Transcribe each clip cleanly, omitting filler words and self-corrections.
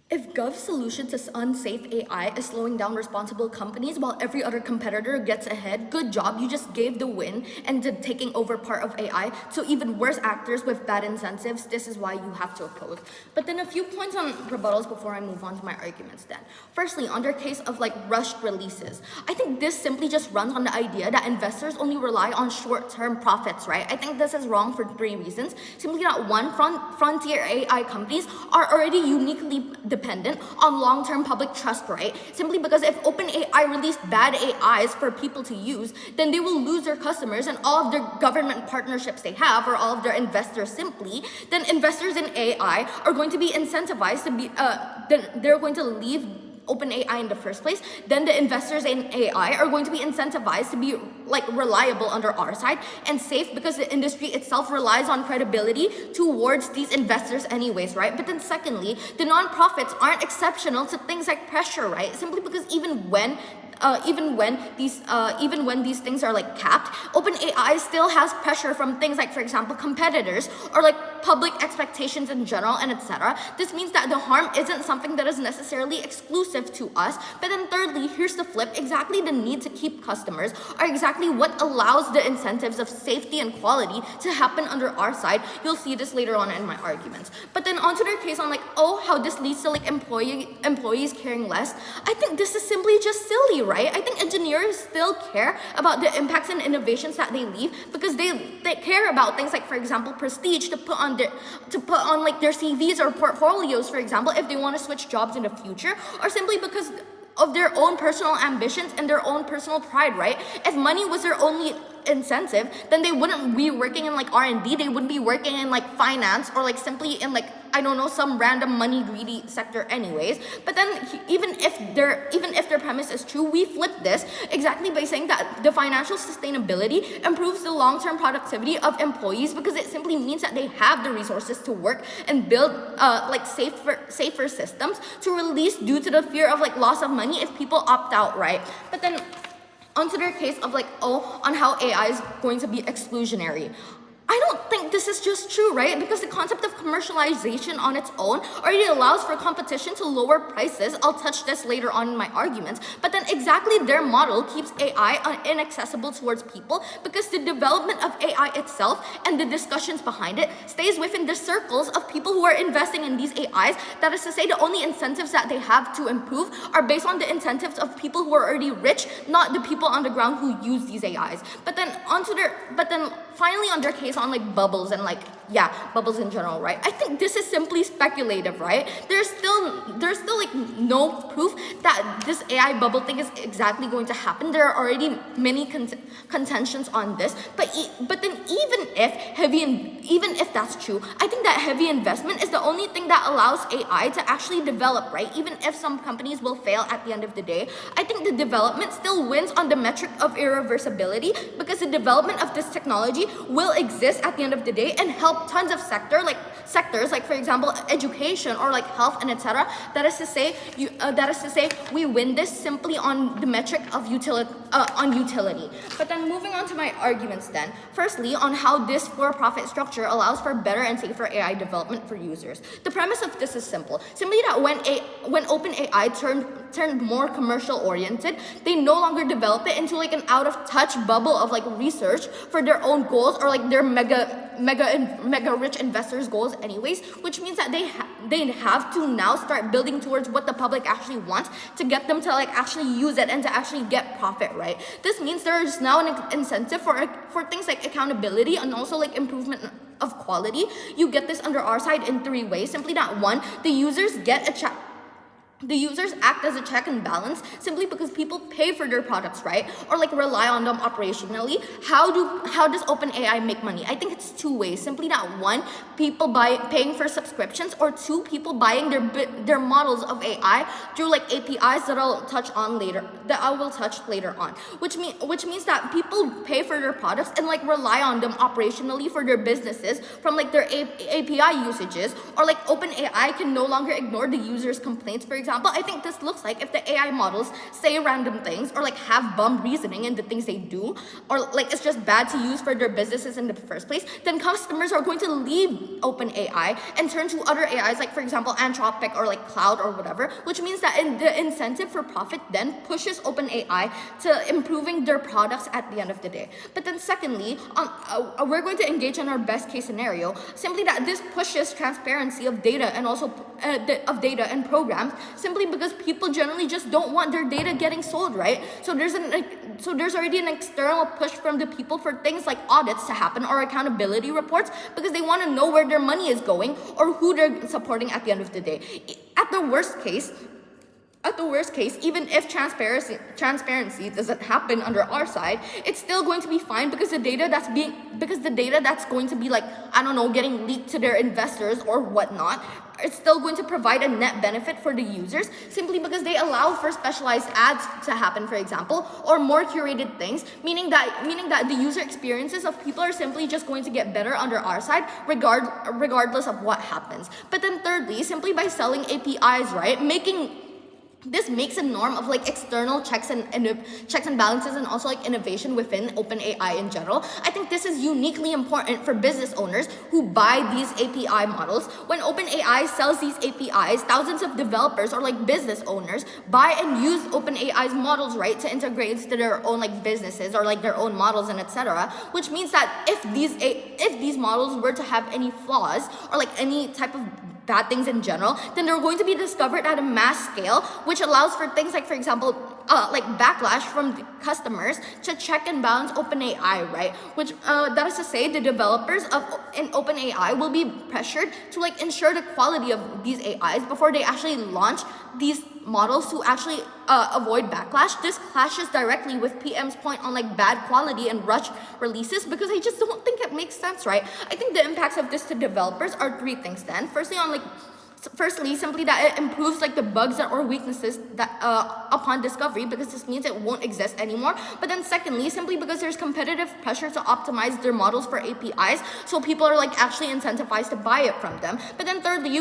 If Gov's solution to unsafe AI is slowing down responsible companies while every other competitor gets ahead, good job, you just gave the win and to taking over part of AI to even worse actors with bad incentives. This is why you have to oppose. But then a few points on rebuttals before I move on to my arguments then. Firstly, on their case of rushed releases, I think this simply just runs on the idea that investors only rely on short-term profits, right? I think this is wrong for three reasons. Simply that one, frontier AI companies are already uniquely dependent on long-term public trust, right? Simply because if OpenAI released bad AIs for people to use, then they will lose their customers and all of their government partnerships they have, or all of their investors simply, then investors in AI are going to be incentivized to be, then they're going to leave OpenAI in the first place. Then the investors in AI are going to be incentivized to be reliable under our side and safe, because the industry itself relies on credibility towards these investors anyways, right? But then secondly, the nonprofits aren't exceptional to things like pressure, right? Simply because even when these things are capped, OpenAI still has pressure from things like, for example, competitors or public expectations in general and etc. This means that the harm isn't something that is necessarily exclusive to us. But then thirdly, here's the flip. Exactly the need to keep customers are exactly what allows the incentives of safety and quality to happen under our side. You'll see this later on in my arguments. But then onto their case on how this leads to employees caring less. I think this is simply just silly, right? I think engineers still care about the impacts and innovations that they leave, because they care about things like, for example, prestige to put on their CVs or portfolios, for example, if they want to switch jobs in the future, or simply because of their own personal ambitions and their own personal pride, right? If money was their only incentive, then they wouldn't be working in R&D, they would be working in finance or simply in I don't know, some random money greedy sector anyways. But then even if their premise is true, we flip this exactly by saying that the financial sustainability improves the long-term productivity of employees, because it simply means that they have the resources to work and build safer systems to release due to the fear of loss of money if people opt out, right? But then onto their case of on how AI is going to be exclusionary. I don't think this is just true, right? Because the concept of commercialization on its own already allows for competition to lower prices. I'll touch this later on in my arguments. But then exactly their model keeps AI inaccessible towards people, because the development of AI itself and the discussions behind it stays within the circles of people who are investing in these AIs. That is to say, the only incentives that they have to improve are based on the incentives of people who are already rich, not the people on the ground who use these AIs. But then finally on their case on bubbles and bubbles in general, right? I think this is simply speculative, right? There's still no proof that this AI bubble thing is exactly going to happen. There are already many contentions on this, but then even if that's true, I think that heavy investment is the only thing that allows AI to actually develop, right? Even if some companies will fail at the end of the day, I think the development still wins on the metric of irreversibility, because the development of this technology will exist at the end of the day and help tons of sectors, like for example education or health and etc. That is to say, we win this simply on the metric of utility. But then moving on to my arguments then. Firstly, on how this for-profit structure allows for better and safer AI development for users. The premise of this is simple. Simply that when OpenAI turned more commercial oriented, they no longer develop it into an out of touch bubble of research for their own goals or their mega rich investors' goals anyways, which means that they have to now start building towards what the public actually wants to get them to actually use it and to actually get profit, right? This means there is now an incentive for things like accountability and also improvement of quality. You get this under our side in three ways. Simply that one, the users act as a check and balance simply because people pay for their products, right? Or rely on them operationally. How does OpenAI make money? I think it's two ways. Simply that one, people paying for subscriptions, or two, people buying their models of AI through APIs that I will touch later on. Which means that people pay for their products and rely on them operationally for their businesses from their API usages, or OpenAI can no longer ignore the user's complaints, for example, I think this looks like if the AI models say random things or like have bum reasoning in the things they do, or like it's just bad to use for their businesses in the first place, then customers are going to leave OpenAI and turn to other AIs, like for example, Anthropic or like Cloud or whatever, which means that the incentive for profit then pushes OpenAI to improving their products at the end of the day. But then secondly, we're going to engage in our best case scenario, simply that this pushes transparency of data and also of data and programs, simply because people generally just don't want their data getting sold, right? So there's already an external push from the people for things like audits to happen or accountability reports, because they want to know where their money is going or who they're supporting at the end of the day. At the worst case, even if transparency doesn't happen under our side, it's still going to be fine, because the data that's going to be like, I don't know, getting leaked to their investors or whatnot, it's still going to provide a net benefit for the users, simply because they allow for specialized ads to happen, for example, or more curated things, meaning that the user experiences of people are simply just going to get better under our side, regardless of what happens. But then thirdly, simply by selling APIs, right, this makes a norm of like external checks and balances, and also like innovation within OpenAI in general. I think this is uniquely important for business owners who buy these API models. When OpenAI sells these APIs, thousands of developers or like business owners buy and use OpenAI's models, right, to integrate into their own like businesses or like their own models and etc. Which means that if these models were to have any flaws or like any type of bad things in general, then they're going to be discovered at a mass scale, which allows for things like, for example, like backlash from customers to check and balance OpenAI, right? Which that is to say, the developers in OpenAI will be pressured to like ensure the quality of these AIs before they actually launch these models to actually avoid backlash. This clashes directly with PM's point on like bad quality and rushed releases, because I just don't think it makes sense, right? I think the impacts of this to developers are three things then. Firstly, simply that it improves like the bugs or weaknesses that upon discovery, because this means it won't exist anymore. But then secondly, simply because there's competitive pressure to optimize their models for APIs, so people are like actually incentivized to buy it from them. But then thirdly,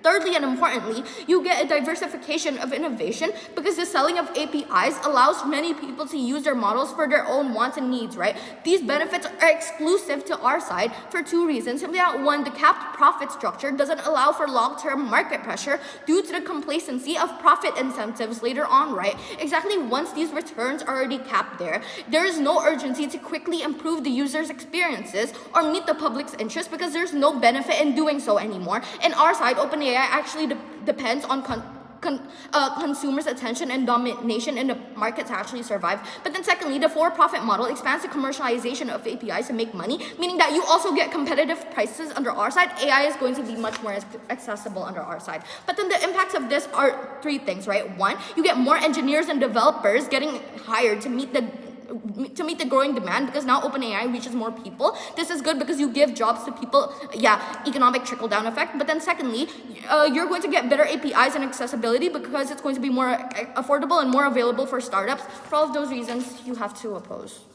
thirdly and importantly, you get a diversification of innovation, because the selling of APIs allows many people to use their models for their own wants and needs, right? These benefits are exclusive to our side for two reasons. Simply that one, the capped profit structure doesn't allow for long-term market pressure due to the complacency of profit incentives later on, right? Exactly, once these returns are already capped there is no urgency to quickly improve the user's experiences or meet the public's interest, because there's no benefit in doing so anymore. And our side, OpenAI actually depends on consumers' attention and domination in the market to actually survive. But then secondly, the for-profit model expands the commercialization of APIs to make money, meaning that you also get competitive prices under our side. AI is going to be much more accessible under our side. But then the impacts of this are three things, right? One, you get more engineers and developers getting hired to meet the growing demand, because now OpenAI reaches more people. This is good because you give jobs to people. Yeah, economic trickle-down effect. But then secondly, you're going to get better APIs and accessibility, because it's going to be more affordable and more available for startups. For all of those reasons, you have to oppose.